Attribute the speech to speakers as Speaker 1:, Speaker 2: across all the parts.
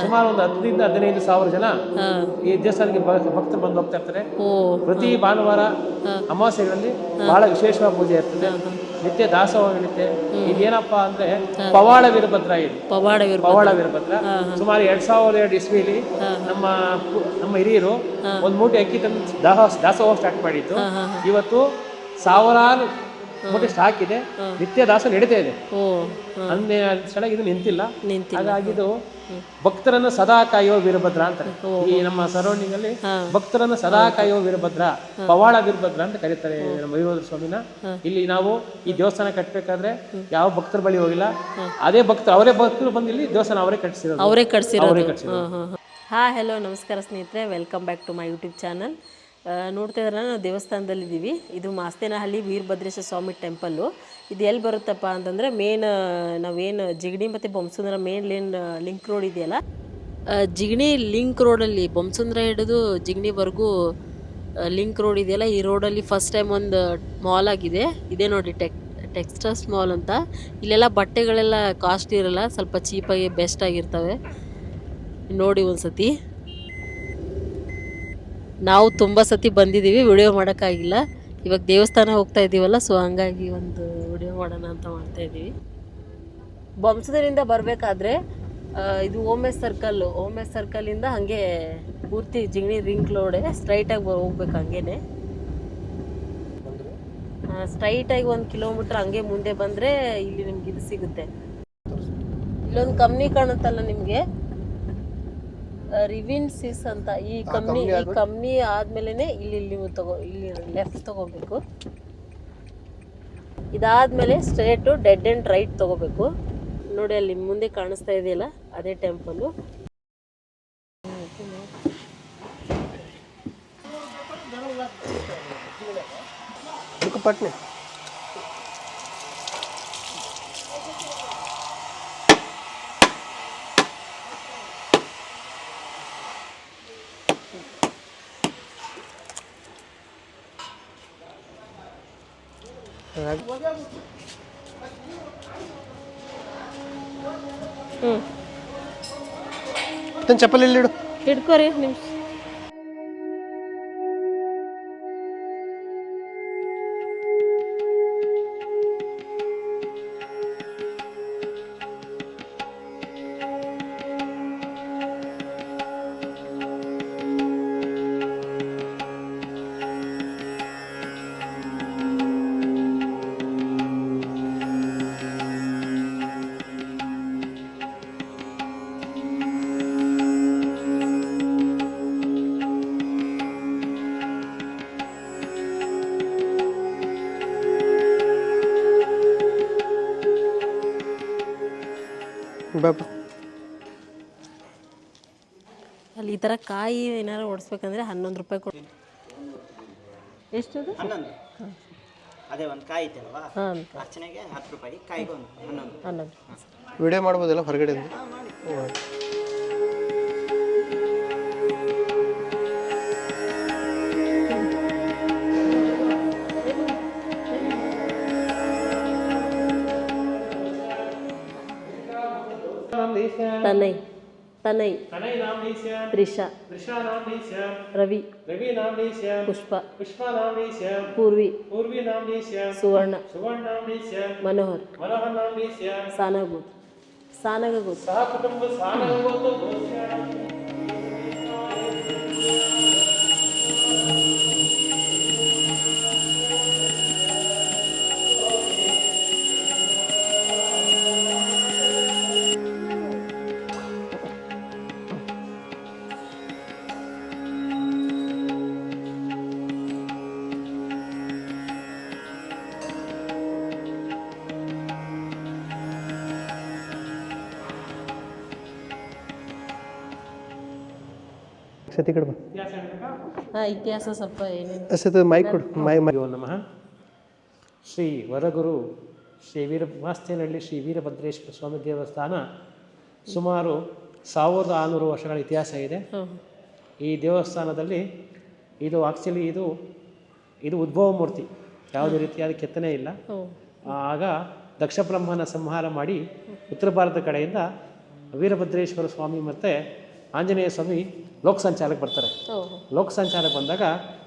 Speaker 1: ಸುಮಾರು ಒಂದು 10,000-15,000 ಜನ ಈ ದೇವಸ್ಥಾನಕ್ಕೆ ಭಕ್ತರು ಬಂದು ಹೋಗ್ತಾ ಇರ್ತಾರೆ. ಪ್ರತಿ ಭಾನುವಾರ ಅಮಾವಾಸ್ಯೆಗಳಲ್ಲಿ ಬಹಳ ವಿಶೇಷವಾದ ಪೂಜೆ ಇರ್ತದೆ. ನಿತ್ಯ ದಾಸೋಹ ನಡೀತೆ. ಇದೇನಪ್ಪ ಅಂದ್ರೆ ಪವಾಡ ವೀರಭದ್ರ. ಇದು ಪವಾಡ ವೀರಭದ್ರ ಸುಮಾರು 2002 ಇಸ್ವಿಲಿ ನಮ್ಮ ಹಿರಿಯರು ಒಂದು ಮೂಟೆ ಅಕ್ಕಿ ತಂದು ದಾಸೋಹ ಸ್ಟಾರ್ಟ್ ಮಾಡಿದ್ದು. ಇವತ್ತು ಸಾವಿರಾರು ಮೂಟೆ ಸ್ಟಾಕ್ ಇದೆ. ನಿತ್ಯ ದಾಸ ನಡೀತಾ ಇದೆ. ಅಂದೇ ಸ್ಥಳ ಇದು ನಿಂತಿಲ್ಲ. ಹಾಗಾಗಿ ಇದು ಭಕ್ತರನ್ನು ಸದಾ ಕಾಯುವ ವೀರಭದ್ರ ಅಂತಾರೆ. ಈ ನಮ್ಮ ಸರೌಂಡಿಂಗ್ ಅಲ್ಲಿ ಭಕ್ತರನ್ನು ಸದಾ ಕಾಯುವ ವೀರಭದ್ರ, ಪವಾಡ ವೀರಭದ್ರ ಅಂತ ಕರೀತಾರೆ ನಮ್ಮ ವೀರಭದ್ರ ಸ್ವಾಮಿನ. ಇಲ್ಲಿ ನಾವು ಈ ದೇವಸ್ಥಾನ ಕಟ್ಟಬೇಕಾದ್ರೆ ಯಾವ ಭಕ್ತರ ಬಳಿ ಹೋಗಿಲ್ಲ. ಅವರೇ ಭಕ್ತರು ಬಂದು ಇಲ್ಲಿ ದೇವಸ್ಥಾನ ಅವರೇ ಕಟ್ಟಿಸಿರೋದು.
Speaker 2: ಹೆಲೋ ನಮಸ್ಕಾರ ಸ್ನೇಹಿತರೆ, welcome back to my YouTube channel. ನೋಡ್ತಾ ಇದ್ರೆ ನಾವು ದೇವಸ್ಥಾನದಲ್ಲಿದ್ದೀವಿ. ಇದು ಮಾಸ್ತೇನಹಳ್ಳಿ ವೀರಭದ್ರೇಶ್ವರ ಸ್ವಾಮಿ ಟೆಂಪಲ್ಲು. ಇದು ಎಲ್ಲಿ ಬರುತ್ತಪ್ಪ ಅಂತಂದರೆ ನಾವೇನು ಜಿಗಣಿ ಮತ್ತು ಬೊಮ್ಮಸಂದ್ರ ಮೇನ್ ಲಿಂಕ್ ರೋಡ್ ಇದೆಯಲ್ಲ, ಜಿಗಣಿ ಲಿಂಕ್ ರೋಡಲ್ಲಿ ಬೊಮ್ಮಸಂದ್ರ ಹಿಡಿದು ಜಿಗಣಿವರೆಗೂ ಲಿಂಕ್ ರೋಡ್ ಇದೆಯಲ್ಲ, ಈ ರೋಡಲ್ಲಿ ಫಸ್ಟ್ ಟೈಮ್ ಒಂದು ಮಾಲ್ ಆಗಿದೆ. ಇದೇ ನೋಡಿ ಟೆಕ್ಸ್ಟೈಲ್ಸ್ ಮಾಲ್ ಅಂತ. ಇಲ್ಲೆಲ್ಲ ಬಟ್ಟೆಗಳೆಲ್ಲ ಕಾಸ್ಟ್ ಇರಲ್ಲ, ಸ್ವಲ್ಪ ಚೀಪಾಗಿ ಬೆಸ್ಟ್ ಆಗಿರ್ತವೆ. ನೋಡಿ ಒಂದು ಸತಿ. ನಾವು ತುಂಬ ಸತಿ ಬಂದಿದ್ದೀವಿ, ವಿಡಿಯೋ ಮಾಡೋಕ್ಕಾಗಿಲ್ಲ. ಇವಾಗ ದೇವಸ್ಥಾನ ಹೋಗ್ತಾ ಇದ್ದೀವಲ್ಲ, ಸೊ ಹಂಗಾಗಿ ಒಂದು ವಿಡಿಯೋ ಮಾಡೋಣ ಅಂತ ಮಾಡ್ತಾ ಇದ್ದೀವಿ. ಬೊಮ್ಮಸಂದ್ರದಿಂದ ಬರಬೇಕಾದ್ರೆ ಇದು ಓಮ್ ಎಸ್ ಸರ್ಕಲಿಂದ ಹಾಗೆ ಪೂರ್ತಿ ಜಿಗಣಿ ರಿಂಗ್ ರೋಡೆ ಸ್ಟ್ರೈಟಾಗಿ ಹೋಗ್ಬೇಕು. ಹಂಗೇನೆ ಸ್ಟ್ರೈಟಾಗಿ 1 ಕಿಲೋಮೀಟ್ರ್ ಹಂಗೆ ಮುಂದೆ ಬಂದರೆ ಇಲ್ಲಿ ನಿಮ್ಗೆ ಇದು ಸಿಗುತ್ತೆ. ಇಲ್ಲೊಂದು ಕಂಪ್ನಿ ಕಾಣುತ್ತಲ್ಲ ನಿಮಗೆ, ರಿವಿನ್ಸಿಸ್ ಅಂತ. ಈ ಕಂಪ್ನಿ ಆದ್ಮೇಲೆ ಇಲ್ಲಿ ಲೆಫ್ಟ್ ತಗೋಬೇಕು. ಇದಾದ್ಮೇಲೆ ಸ್ಟ್ರೇಟು ಡೆಡ್ ಅಂಡ್ ರೈಟ್ ತಗೋಬೇಕು. ನೋಡಿ ಅಲ್ಲಿ ಮುಂದೆ ಕಾಣಿಸ್ತಾ ಇದೆಯಲ್ಲ, ಅದೇ ಟೆಂಪಲ್.
Speaker 1: ಚಪ್ಪಲಿ ಇಲ್ಲಿ
Speaker 2: ಹಿಡ್ಕೋರಿ ನಿಮಿಷ. ಅಲ್ಲಿ ಈ ಥರ ಕಾಯಿ ಏನಾರು ಓಡಿಸ್ಬೇಕಂದ್ರೆ 11 ರೂಪಾಯಿ ಕೊಡಿ. ಎಷ್ಟು?
Speaker 3: 11. ಅದೇ ಒಂದು ಕಾಯಿ ಇದೆಯಲ್ವಾ, ಅರ್ಚನೆಗೆ 10 ರೂಪಾಯಿ, ಕಾಯಿಗೆ 11.
Speaker 1: ವಿಡಿಯೋ ಮಾಡ್ಬೋದಲ್ಲ ಹೊರಗಡೆ?
Speaker 2: तनय त्रिषा रवि पुष्पा पूर्वी सुवर्ण मनोहर सानगगुत ಇತಿಹಾಸ ಸ್ವಲ್ಪ
Speaker 1: ಏನೇನು ನಮಃ. ಶ್ರೀ ವರಗುರು ಮಾಸ್ತೇನಹಳ್ಳಿ ಶ್ರೀ ವೀರಭದ್ರೇಶ್ವರ ಸ್ವಾಮಿ ದೇವಸ್ಥಾನ ಸುಮಾರು 1600 ವರ್ಷಗಳ ಇತಿಹಾಸ ಇದೆ. ಈ ದೇವಸ್ಥಾನದಲ್ಲಿ ಇದು ಆಕ್ಚುಲಿ ಇದು ಉದ್ಭವ ಮೂರ್ತಿ, ಯಾವುದೇ ರೀತಿಯಾದ ಕೆತ್ತನೆ ಇಲ್ಲ. ಆಗ ದಕ್ಷ ಬ್ರಹ್ಮನ ಸಂಹಾರ ಮಾಡಿ ಉತ್ತರ ಭಾರತದ ಕಡೆಯಿಂದ ವೀರಭದ್ರೇಶ್ವರ ಸ್ವಾಮಿ ಮತ್ತು ಆಂಜನೇಯ ಸ್ವಾಮಿ ಲೋಕ ಸಂಚಾರಕ್ಕೆ ಬರ್ತಾರೆ. ಲೋಕ ಸಂಚಾರಕ್ಕೆ ಬಂದಾಗ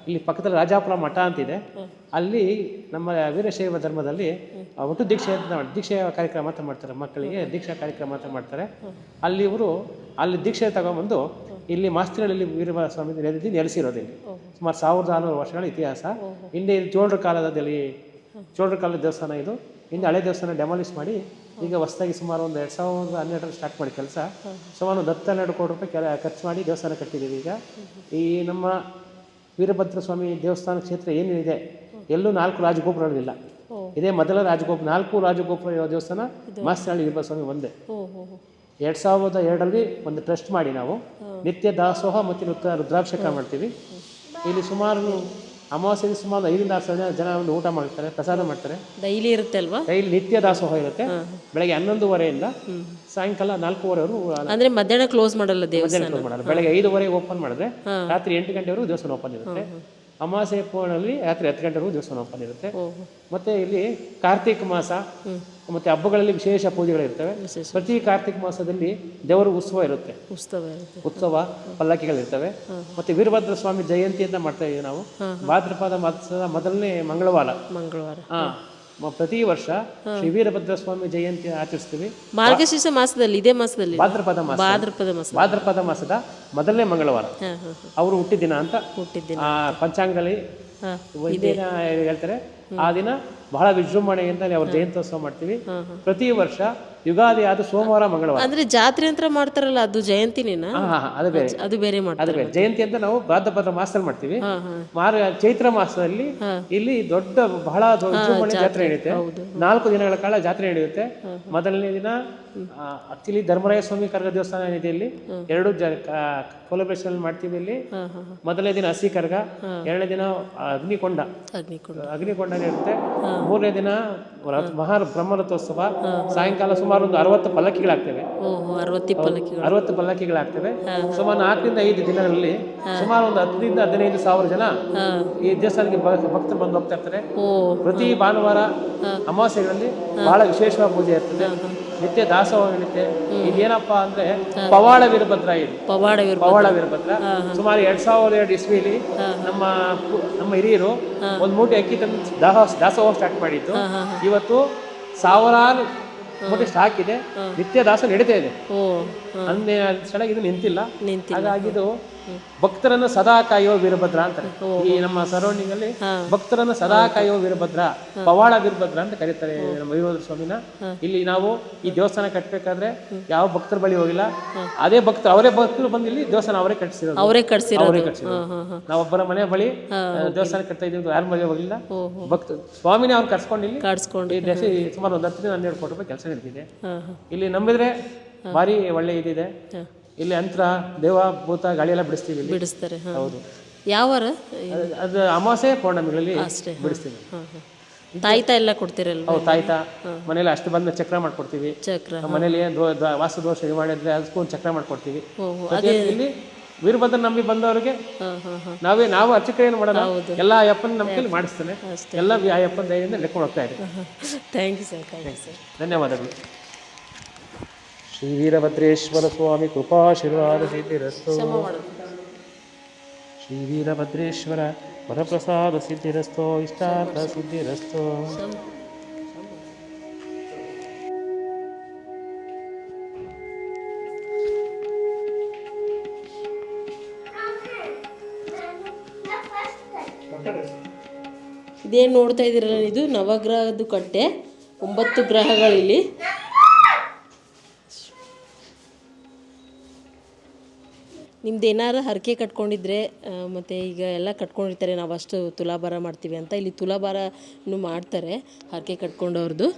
Speaker 1: ಇಲ್ಲಿ ಪಕ್ಕದಲ್ಲಿ ರಾಜಾಪುರ ಮಠ ಅಂತಿದೆ. ಅಲ್ಲಿ ನಮ್ಮ ವೀರಶೈವ ಧರ್ಮದಲ್ಲಿ ಒಟ್ಟು ದೀಕ್ಷೆಯ ಕಾರ್ಯಕ್ರಮ ಅಂತ ಮಾಡ್ತಾರೆ. ಮಕ್ಕಳಿಗೆ ದೀಕ್ಷಾ ಕಾರ್ಯಕ್ರಮ ಅಂತ ಮಾಡ್ತಾರೆ. ಅಲ್ಲಿ ಇವರು ಅಲ್ಲಿ ದೀಕ್ಷೆ ತಗೊಂಬಂದು ಇಲ್ಲಿ ಮಾಸ್ತಿಗಳಲ್ಲಿ ವೀರಭದ್ರ ಸ್ವಾಮಿ ನೆಲೆಸಿರೋದಿಲ್ಲ. ಸುಮಾರು 1400 ವರ್ಷಗಳ ಇತಿಹಾಸ. ಹಿಂದೆ ಚೋಳರ ಕಾಲದಲ್ಲಿ ಚೋಳರ ಕಾಲದ ದೇವಸ್ಥಾನ ಇದು. ಹಿಂದೆ ಹಳೆ ದೇವಸ್ಥಾನ ಡೆಮಾಲಿಷ್ ಮಾಡಿ ಈಗ ಹೊಸದಾಗಿ ಸುಮಾರು ಒಂದು 2012 ಸ್ಟಾರ್ಟ್ ಮಾಡಿ ಕೆಲಸ. ಸುಮಾರು ಒಂದು 10-12 ಕೋಟಿ ರೂಪಾಯಿ ಖರ್ಚು ಮಾಡಿ ದೇವಸ್ಥಾನ ಕಟ್ಟಿದ್ದೀವಿ. ಈಗ ಈ ನಮ್ಮ ವೀರಭದ್ರ ಸ್ವಾಮಿ ದೇವಸ್ಥಾನ ಕ್ಷೇತ್ರ ಏನಿದೆ ಎಲ್ಲೂ 4 ರಾಜಗೋಪುರಗಳಿಲ್ಲ. ಇದೇ ಮೊದಲ ರಾಜಗೋಪುರ. 4 ರಾಜಗೋಪುರ ಇರೋ ದೇವಸ್ಥಾನ ಮಾಸ್ತಿನಹಳ್ಳಿ ವೀರಭದ್ರ ಸ್ವಾಮಿ ಒಂದೇ. 2002ರಲ್ಲಿ ಒಂದು ಟ್ರಸ್ಟ್ ಮಾಡಿ ನಾವು ನಿತ್ಯ ದಾಸೋಹ ಮತ್ತು ರುದ್ರಾಭಿಷೇಕ ಮಾಡ್ತೀವಿ. ಇಲ್ಲಿ ಸುಮಾರು ಅಮಾವಾಸ್ಯೆಗೆ ಸುಮಾರು 5-6 ಜನ ಒಂದು ಊಟ ಮಾಡ್ತಾರೆ, ಪ್ರಸಾದ ಮಾಡ್ತಾರೆ.
Speaker 2: ಡೈಲಿ ಇರುತ್ತೆ ಅಲ್ವಾ?
Speaker 1: ಡೈಲಿ ನಿತ್ಯ ದಾಸೋಹ ಇರುತ್ತೆ. ಬೆಳಗ್ಗೆ 11:30ಯಿಂದ ಸಾಯಂಕಾಲ 4:00ವರೆಗೂ.
Speaker 2: ಅಂದ್ರೆ ಮಧ್ಯಾಹ್ನ ಕ್ಲೋಸ್ ಮಾಡಲ್ಲ ದೇವಸ್ಥಾನ?
Speaker 1: ಕ್ಲೋಸ್ ಮಾಡಲ್ಲ. ಬೆಳಗ್ಗೆ 5:30ಗೆ ಓಪನ್ ಮಾಡಿದ್ರೆ ರಾತ್ರಿ 8 ಗಂಟೆವರೆಗೂ ದೇವಸ್ಥಾನ ಓಪನ್ ಇರುತ್ತೆ. ಅಮಾವಾಸ್ಯೆ ಪೂರ್ಣದಲ್ಲಿ ರಾತ್ರಿ 10 ಗಂಟೆವರೆಗೂ ದೇವಸ್ಥಾನ ಓಪನ್ ಇರುತ್ತೆ. ಮತ್ತೆ ಇಲ್ಲಿ ಕಾರ್ತಿಕ ಮಾಸ ಮತ್ತೆ ಹಬ್ಬಗಳಲ್ಲಿ ವಿಶೇಷ ಪೂಜೆಗಳಿರ್ತವೆ. ಪ್ರತಿ ಕಾರ್ತಿಕ ಮಾಸದಲ್ಲಿ ದೇವರ ಉತ್ಸವ ಇರುತ್ತೆ. ಉತ್ಸವ ಪಲ್ಲಕ್ಕಿಗಳಿರ್ತವೆ. ಮತ್ತೆ ವೀರಭದ್ರ ಸ್ವಾಮಿ ಜಯಂತಿ ಅಂತ ಮಾಡ್ತಾ ಇದ್ದೀವಿ ನಾವು. ಭಾದ್ರಪದ ಮಾಸದ ಮೊದಲನೇ ಮಂಗಳವಾರ ಪ್ರತಿ ವರ್ಷ ಶ್ರೀ ವೀರಭದ್ರ ಸ್ವಾಮಿ ಜಯಂತಿ ಆಚರಿಸ್ತೀವಿ.
Speaker 2: ಮಾರ್ಗಶೀರ್ಷ ಮಾಸದಲ್ಲಿ, ಇದೇ ಮಾಸದಲ್ಲಿ,
Speaker 1: ಭಾದ್ರಪದ ಮಾಸದ ಮೊದಲನೇ ಮಂಗಳವಾರ ಅವರು ಹುಟ್ಟಿದ ದಿನ ಅಂತ ಪಂಚಾಂಗದಲ್ಲಿ ಹೇಳ್ತಾರೆ. ಆ ದಿನ ಬಹಳ ವಿಜೃಂಭಣೆಯಿಂದ ಅವ್ರ ಜಯಂತ್ಯೋತ್ಸವ ಮಾಡ್ತೀವಿ. ಪ್ರತಿ ವರ್ಷ ಯುಗಾದಿ ಆದ ಸೋಮವಾರ ಮಂಗಳವಾರ.
Speaker 2: ಅಂದ್ರೆ ಜಾತ್ರೆ ಅಂತ ಮಾಡ್ತಾರಲ್ಲ, ಅದು ಜಯಂತಿನೇನಾ? ಅದು ಬೇರೆ ಮಾಡ್ತಾರೆ.
Speaker 1: ಜಯಂತಿ ಅಂತ ನಾವು ಭಾದ್ರಪದ ಮಾಸದಲ್ಲಿ ಮಾಡ್ತೀವಿ. ಚೈತ್ರ ಮಾಸದಲ್ಲಿ ಇಲ್ಲಿ ದೊಡ್ಡ ಬಹಳ ವಿಜೃಂಭಣೆ ಜಾತ್ರೆ ನಡೆಯುತ್ತೆ. 4 ದಿನಗಳ ಕಾಲ ಜಾತ್ರೆ ನಡೆಯುತ್ತೆ. ಮೊದಲನೇ ದಿನ ಆಕ್ಚುಲಿ ಧರ್ಮರಾಯ ಸ್ವಾಮಿ ಕರಗ ದೇವಸ್ಥಾನ ಇದೆ. ಇಲ್ಲಿ 2 ಕೊಲಬ್ರೇಷನ್ ಮಾಡ್ತೀವಿ. ಇಲ್ಲಿ ಮೊದಲನೇ ದಿನ ಹಸಿ ಕರಗ, 2ನೇ ದಿನ ಅಗ್ನಿಕೊಂಡ ಇರುತ್ತೆ. 3ನೇ ದಿನ ಮಹಾ ಬ್ರಹ್ಮರಥೋತ್ಸವ. ಸಾಯಂಕಾಲ ಸುಮಾರು ಒಂದು 60 ಪಲ್ಲಕ್ಕಿಗಳಾಗ್ತವೆ. 60 ಪಲ್ಲಕ್ಕಿಗಳಾಗ್ತವೆ. ಸುಮಾರು 4-5 ದಿನಗಳಲ್ಲಿ ಸುಮಾರು ಒಂದು 10,000-15 ಸಾವಿರ ಜನ ಈ ದೇವಸ್ಥಾನಕ್ಕೆ ಭಕ್ತರು ಬಂದು ಹೋಗ್ತಾ ಇರ್ತಾರೆ. ಪ್ರತಿ ಭಾನುವಾರ ಅಮಾವಾಸ್ಯೆಗಳಲ್ಲಿ ಬಹಳ ವಿಶೇಷವಾದ ಪೂಜೆ ಇರ್ತದೆ. ನಿತ್ಯ ದಾಸೋಹ ನಡೆಯುತ್ತೆ. ಇದೇನಪ್ಪ ಅಂದ್ರೆ ಪವಾಡ ವೀರಭದ್ರ. ಇದು ಪವಾಡ ವೀರಭದ್ರ. ಸುಮಾರು 2002 ಇಸ್ವಿಲಿ ನಮ್ಮ ಹಿರಿಯರು ಒಂದು ಮೂಟೆ ಅಕ್ಕಿ ತಂದು ದಾಸೋಹ ಸ್ಟಾರ್ಟ್ ಮಾಡಿದ್ದು. ಇವತ್ತು ಸಾವಿರಾರು ಮೂಟೆ ಸ್ಟಾಕ್ ಇದೆ. ನಿತ್ಯ ದಾಸ ನಡೀತಾ ಇದೆ. ಸಡಗಿ ಇದು ನಿಂತಿಲ್ಲ. ಹಾಗಾಗಿ ಇದು ಭಕ್ತರನ್ನು ಸದಾ ಕಾಯುವ ವೀರಭದ್ರ ಅಂತಾರೆ. ಈ ನಮ್ಮ ಸರೌಂಡಿಂಗ್ ಅಲ್ಲಿ ಭಕ್ತರನ್ನು ಸದಾ ಕಾಯುವ ವೀರಭದ್ರ, ಪವಾಡ ವೀರಭದ್ರ ಅಂತ ಕರೀತಾರೆ ನಮ್ಮ ವೀರಭದ್ರ ಸ್ವಾಮಿನ. ಇಲ್ಲಿ ನಾವು ಈ ದೇವಸ್ಥಾನ ಕಟ್ಟಬೇಕಾದ್ರೆ ಯಾವ ಭಕ್ತರ ಬಳಿ ಹೋಗಿಲ್ಲ. ಅವರೇ ಭಕ್ತರು ಬಂದು ಇಲ್ಲಿ ದೇವಸ್ಥಾನ ಅವರೇ ಕಟ್ಟಿಸಿರೋದು. ನಾವೊಬ್ಬರ ಮನೆ ಬಳಿ ದೇವಸ್ಥಾನ ಕಟ್ತಾ ಇದ್ದೀವಿ, ಯಾರ ಮನೆ ಹೋಗಿಲ್ಲ. ಭಕ್ತ ಸ್ವಾಮಿನೇ ಅವ್ರು ಕರ್ಸ್ಕೊಂಡು ಇಲ್ಲಿ ಸುಮಾರು ಒಂದು 10-12 ಕೋಟಿ ರೂಪಾಯಿ ಕೆಲಸ ನಡೀತಿದೆ. ಇಲ್ಲಿ ನಂಬಿದ್ರೆ ಭಾರಿ ಒಳ್ಳೆ ಇದಿದೆ. ಇಲ್ಲಿ ಯಂತ್ರ ದೇವ ಭೂತ ಗಾಳಿ ಎಲ್ಲ ಬಿಡಿಸ್ತಾರೆ. ಹೌದು.
Speaker 2: ಯಾವ
Speaker 1: ಅದು ಅಮಾವಾಸ್ಯೆ ಪೌರ್ಣಮಿಗಳಲ್ಲಿ ಬಿಡಿಸ್ತೀವಿ.
Speaker 2: ತಾಯ್ತ ಎಲ್ಲ ಕೊಡ್ತೀರಲ್ಲ?
Speaker 1: ತಾಯ್ತ ಮನೇಲಿ ಅಷ್ಟು ಬಂದ ಚಕ್ರ ಮಾಡ್ಕೊಡ್ತೀವಿ. ಮನೇಲಿ ವಾಸ್ತು ದೋಷ ಮಾಡಿದ್ರೆ ಅದಕ್ಕೂ ಒಂದು ಚಕ್ರ ಮಾಡ್ಕೊಡ್ತೀವಿ. ಇಲ್ಲಿ ವೀರಭದ್ರ ನಂಬಿ ಬಂದವರಿಗೆ ನಾವು ಅರ್ಚಕ ಏನು ಮಾಡೋಣ, ಎಲ್ಲ ಅಯ್ಯಪ್ಪನ ನಂಬಿಕೆಯಲ್ಲಿ ಮಾಡಿಸ್ತೇನೆ. ಎಲ್ಲ ಅಯ್ಯಪ್ಪನ ದಯದಿಂದ ಲೆಕ್ಕೊಂಡು ಹೋಗ್ತಾ ಇದೆ.
Speaker 2: Thank you sir.
Speaker 1: ಧನ್ಯವಾದಗಳು. ಶ್ರೀ ವೀರಭದ್ರೇಶ್ವರ ಸ್ವಾಮಿ ಕೃಪಾಶೀರ್ವಾದ ಸಿದ್ಧಿರಸ್ತು. ಶ್ರೀ ವೀರಭದ್ರೇಶ್ವರ ವರಪ್ರಸಾದ ಸಿದ್ಧಿರಸ್ತು. ಇಷ್ಟಾರ್ಥ ಸಿದ್ಧಿರಸ್ತು.
Speaker 2: ಇದೇನು ನೋಡ್ತಾ ಇದ್ದೀರಲ್ಲ, ಇದು ನವಗ್ರಹದ ಕಟ್ಟೆ. 9 ಗ್ರಹಗಳಿಲ್ಲಿ. ನಿಮ್ದು ಏನಾರು ಹರಕೆ ಕಟ್ಕೊಂಡಿದ್ರೆ ಮತ್ತು ಈಗ ಎಲ್ಲ ಕಟ್ಕೊಂಡಿರ್ತಾರೆ, ನಾವು ಅಷ್ಟು ತುಲಾಭಾರ ಮಾಡ್ತೀವಿ ಅಂತ. ಇಲ್ಲಿ ತುಲಾಭಾರನೂ ಮಾಡ್ತಾರೆ ಹರಕೆ ಕಟ್ಕೊಂಡವ್ರದ್ದು.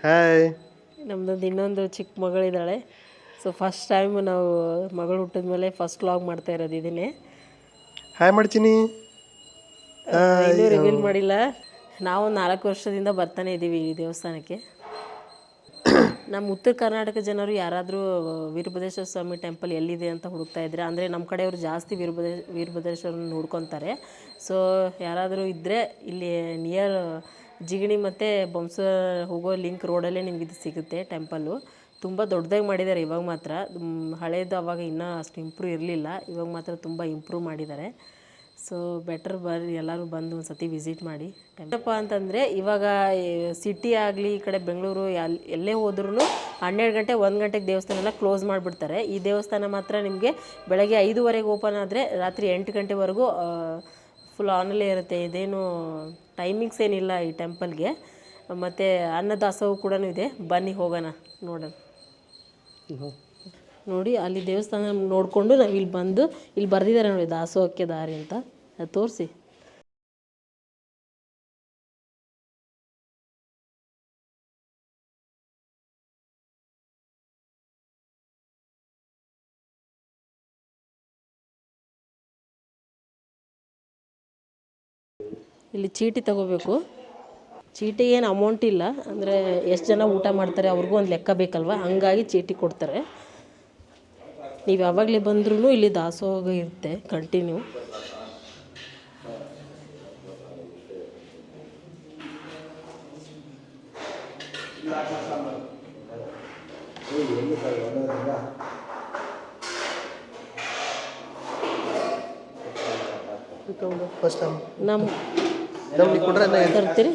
Speaker 4: ಹಾಯ್.
Speaker 2: ನಮ್ಮದೊಂದು ಇನ್ನೊಂದು ಚಿಕ್ಕ ಮಗಳಿದ್ದಾಳೆ. ಸೊ ಫಸ್ಟ್ ಟೈಮ್ ನಾವು ಮಗಳು ಹುಟ್ಟಿದ್ಮೇಲೆ ಫಸ್ಟ್ ವ್ಲಾಗ್ ಮಾಡ್ತಾ ಇರೋದು ಇದನ್ನೇ.
Speaker 4: ಹಾಯ್ ಮಾಡ್ತೀನಿ.
Speaker 2: ಇನ್ನೂ ರಿವೀಲ್ ಮಾಡಿಲ್ಲ. ನಾವು 4 ವರ್ಷದಿಂದ ಬರ್ತಾನೆ ಇದ್ದೀವಿ ಈ ದೇವಸ್ಥಾನಕ್ಕೆ. ನಮ್ಮ ಉತ್ತರ ಕರ್ನಾಟಕ ಜನರು ಯಾರಾದರೂ ವೀರಭದ್ರೇಶ್ವರ ಸ್ವಾಮಿ ಟೆಂಪಲ್ ಎಲ್ಲಿದೆ ಅಂತ ಹುಡುಕ್ತಾ ಇದ್ರೆ, ಅಂದರೆ ನಮ್ಮ ಕಡೆಯವರು ಜಾಸ್ತಿ ವೀರಭದ್ರೇಶ್ವರನ ನೋಡ್ಕೊತಾರೆ. ಸೊ ಯಾರಾದರೂ ಇದ್ದರೆ ಇಲ್ಲಿ ನಿಯರ್ ಜಿಗಣಿ ಮತ್ತು ಬೊಮ್ಸ ಹೋಗೋ ಲಿಂಕ್ ರೋಡಲ್ಲೇ ನಿಮ್ಗೆ ಇದು ಸಿಗುತ್ತೆ ಟೆಂಪಲ್ಲು. ತುಂಬ ದೊಡ್ಡದಾಗಿ ಮಾಡಿದ್ದಾರೆ ಇವಾಗ ಮಾತ್ರ. ಹಳೇದು ಅವಾಗ ಇನ್ನೂ ಅಷ್ಟು ಇಂಪ್ರೂವ್ ಇರಲಿಲ್ಲ, ಇವಾಗ ಮಾತ್ರ ತುಂಬ ಇಂಪ್ರೂವ್ ಮಾಡಿದ್ದಾರೆ. ಸೊ ಬೆಟರ್ ಬರ್ರಿ ಎಲ್ಲರೂ ಬಂದು ಒಂದು ಸತಿ ವಿಸಿಟ್ ಮಾಡಿ. ಏನಪ್ಪ ಅಂತಂದರೆ ಇವಾಗ ಸಿಟಿ ಆಗಲಿ ಈ ಕಡೆ ಬೆಂಗಳೂರು ಎಲ್ಲೇ ಹೋದ್ರೂ 12 ಗಂಟೆ 1 ಗಂಟೆಗೆ ದೇವಸ್ಥಾನ ಎಲ್ಲ ಕ್ಲೋಸ್ ಮಾಡಿಬಿಡ್ತಾರೆ. ಈ ದೇವಸ್ಥಾನ ಮಾತ್ರ ನಿಮಗೆ ಬೆಳಗ್ಗೆ 5:15 ಓಪನ್ ಆದರೆ ರಾತ್ರಿ 8 ಗಂಟೆವರೆಗೂ ಫುಲ್ ಆನಲ್ಲೇ ಇರುತ್ತೆ. ಇದೇನು ಟೈಮಿಂಗ್ಸ್ ಏನಿಲ್ಲ ಈ ಟೆಂಪಲ್ಗೆ. ಮತ್ತು ಅನ್ನದಾಸೋಹ ಕೂಡ ಇದೆ. ಬನ್ನಿ ಹೋಗೋಣ ನೋಡೋಣ. ನೋಡಿ ಅಲ್ಲಿ ದೇವಸ್ಥಾನ ನೋಡಿಕೊಂಡು ನಾವು ಇಲ್ಲಿ ಬಂದು ಇಲ್ಲಿ ಬರೆದಿದ್ದಾರೆ ನೋಡಿ ದಾಸೋಹಕ್ಕೆ ದಾರಿ ಅಂತ, ಅದು ತೋರಿಸಿ. ಇಲ್ಲಿ ಚೀಟಿ ತಗೋಬೇಕು. ಚೀಟಿಗೆ ಏನು ಅಮೌಂಟ್ ಇಲ್ಲ, ಅಂದರೆ ಎಷ್ಟು ಜನ ಊಟ ಮಾಡ್ತಾರೆ ಅವ್ರಿಗೂ ಒಂದು ಲೆಕ್ಕ ಬೇಕಲ್ವ, ಹಂಗಾಗಿ ಚೀಟಿ ಕೊಡ್ತಾರೆ. ನೀವು ಯಾವಾಗಲೇ ಬಂದ್ರೂ ಇಲ್ಲಿ ದಾಸೋಹ ಇರುತ್ತೆ ಕಂಟಿನ್ಯೂ.
Speaker 4: ಫಸ್ಟ್ ಟೈಮ್
Speaker 2: ನಮ್ಮ
Speaker 4: ಕೊಡ್ರೆ
Speaker 2: ತರ್ತೀರಿ.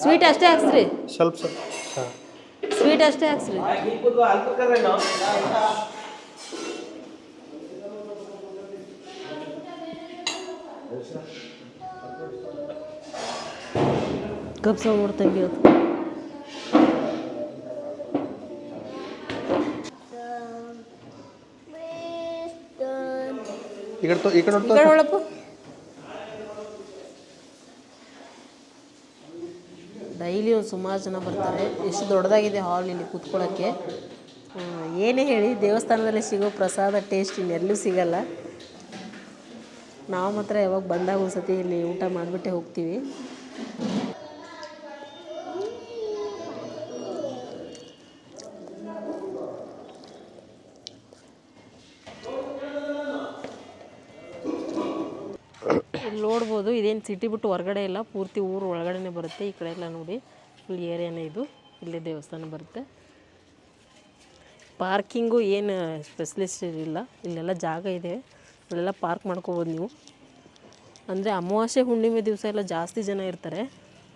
Speaker 2: ಸ್ವೀಟ್ ಅಷ್ಟೇ ಹಾಕ್ಸ್ರಿ,
Speaker 4: ಸ್ವಲ್ಪ ಸ್ವಲ್ಪ. ಹಾಂ,
Speaker 2: ಸ್ವೀಟ್ ಅಷ್ಟೇ ಹಾಕ್ಸ್ರಿ. ಕಬ್ಸ ನೋಡ್ತಂಗೆ ಅದು
Speaker 4: ಈ ಕಡೆ ನೋಡ್ತಾ
Speaker 2: ಒಳಪ್ಪು. ಡೈಲಿ ಒಂದು ಸುಮಾರು ಜನ ಬರ್ತಾರೆ. ಎಷ್ಟು ದೊಡ್ಡದಾಗಿದೆ ಹಾಲ್ ಇಲ್ಲಿ ಕೂತ್ಕೊಳ್ಳೋಕ್ಕೆ. ಏನೇ ಹೇಳಿ ದೇವಸ್ಥಾನದಲ್ಲಿ ಸಿಗೋ ಪ್ರಸಾದ ಟೇಸ್ಟ್ ಇನ್ನೆಲ್ಲೂ ಸಿಗಲ್ಲ. ನಾವು ಮಾತ್ರ ಯಾವಾಗ ಬಂದಾಗ ಒಂದು ಸತಿ ಇಲ್ಲಿ ಊಟ ಮಾಡಿಬಿಟ್ಟೆ ಹೋಗ್ತೀವಿ. ಇಲ್ಲಿ ನೋಡ್ಬೋದು, ಇದೇನು ಸಿಟಿ ಬಿಟ್ಟು ಹೊರಗಡೆ ಇಲ್ಲ, ಪೂರ್ತಿ ಊರು ಒಳಗಡೆ ಬರುತ್ತೆ. ಈ ಕಡೆ ಎಲ್ಲ ನೋಡಿ ಫುಲ್ ಏರಿಯಾನೇ ಇದು. ಇಲ್ಲೇ ದೇವಸ್ಥಾನ ಬರುತ್ತೆ. ಪಾರ್ಕಿಂಗು ಏನು ಸ್ಪೆಷಲಿಸ್ಟ್ ಇಲ್ಲ, ಇಲ್ಲೆಲ್ಲ ಜಾಗ ಇದೆ, ಇಲ್ಲೆಲ್ಲ ಪಾರ್ಕ್ ಮಾಡ್ಕೋಬೋದು ನೀವು. ಅಂದರೆ ಅಮಾವಾಸ್ಯೆ ಹುಣ್ಣಿಮೆ ದಿವಸ ಎಲ್ಲ ಜಾಸ್ತಿ ಜನ ಇರ್ತಾರೆ.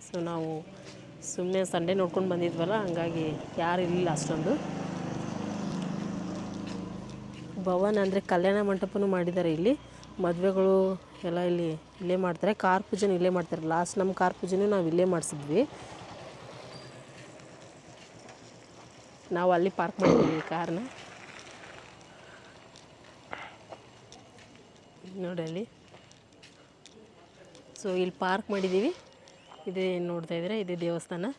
Speaker 2: ಸೊ ನಾವು ಸುಮ್ಮನೆ ಸಂಡೇ ನೋಡ್ಕೊಂಡು ಬಂದಿದ್ವಲ್ಲ, ಹಂಗಾಗಿ ಯಾರು ಇರಲಿಲ್ಲ ಅಷ್ಟೊಂದು. ಭವನ ಅಂದರೆ ಕಲ್ಯಾಣ ಮಂಟಪನೂ ಮಾಡಿದ್ದಾರೆ ಇಲ್ಲಿ. ಮದುವೆಗಳು ಎಲ್ಲ ಇಲ್ಲೇ ಮಾಡ್ತಾರೆ. ಕಾರ್ ಪೂಜೆನೂ ಇಲ್ಲೇ ಮಾಡ್ತಾರೆ. ಲಾಸ್ಟ್ ನಮ್ಮ ಕಾರ್ ಪೂಜೆನೂ ನಾವು ಇಲ್ಲೇ ಮಾಡಿಸಿದ್ವಿ. ನಾವು ಅಲ್ಲಿ ಪಾರ್ಕ್ ಮಾಡಿದ್ದೀವಿ ಕಾರ್ನ. ನೋಡಿ ಅಲ್ಲಿ. ಸೊ ಇಲ್ಲಿ ಪಾರ್ಕ್ ಮಾಡಿದ್ದೀವಿ. ಇದೇ ನೋಡ್ತಾ ಇದ್ದೀರಾ, ಇದೇ ದೇವಸ್ಥಾನ.